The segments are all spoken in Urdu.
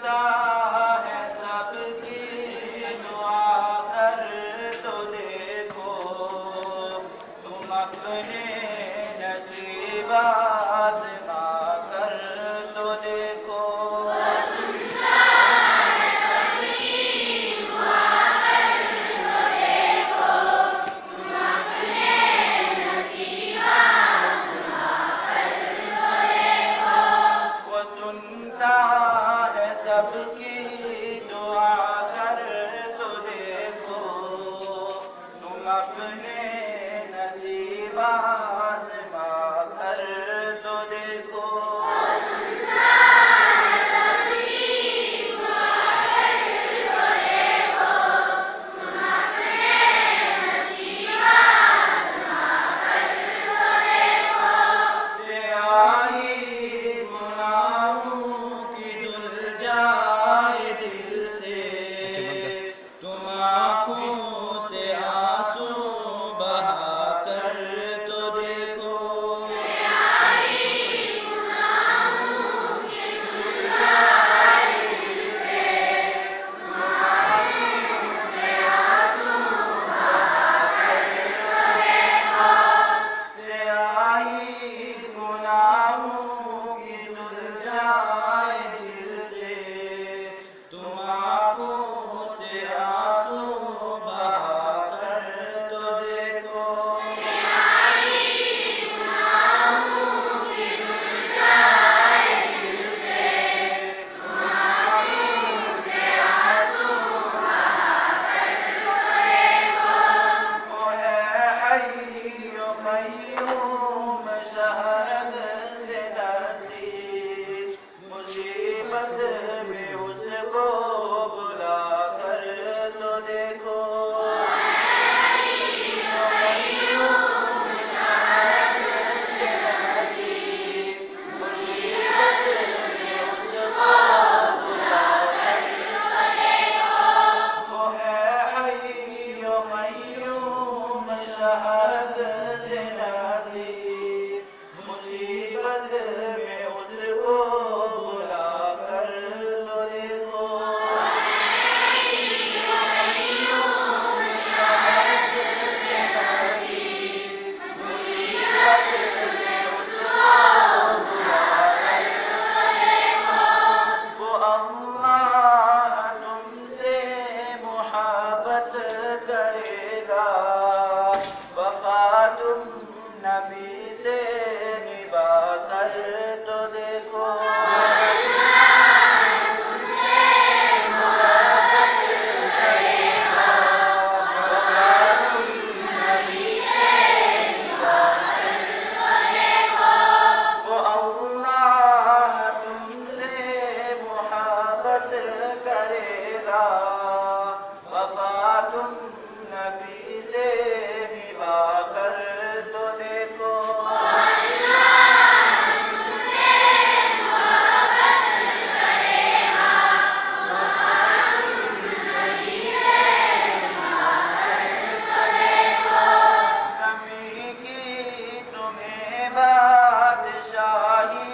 سنتا ہے سب کی دعا کر تو دیکھو، تم اپنے نصیب آزما کر تو دیکھو۔ سب کی دعا کر تو دیکھو، تم اپنے نصیب آزما کر تو دیکھو۔ میں اس کو بلا کر تو دیکھو، وہ ہے حی و قیوم شہادت سے نادی، مصیبت میں اس کو بلا کر تو دیکھو۔ وہ اللہ تم سے محبت کرے گا، وفا تم نبی سے نبھا کر تو دیکھو۔ کرے گا وفا تم نبی سے نبھا کر تو دیکھو۔ کمی کی تمہیں بادشاہی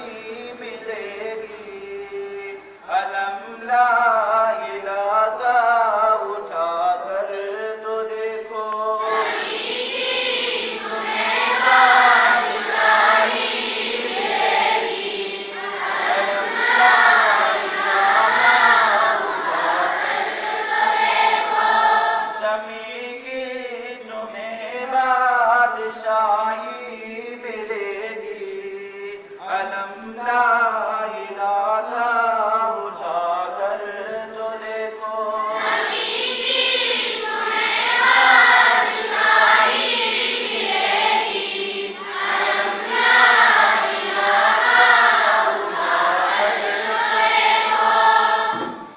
ملے گی، علم لا الہ کا اٹھا کر تو دیکھو۔ کمی کی تمہیں بادشاہی ملے گی، علم لا الہ کا اٹھا کر تو دیکھو۔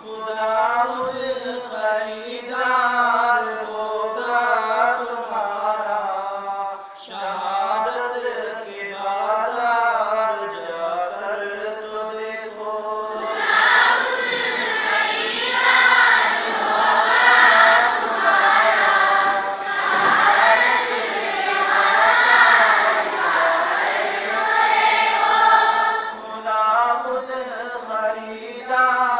خدا خود خریدار ہوگا تمہارا، شہادت کے بازار جا کر تو دیکھو۔ خدا خود خریدار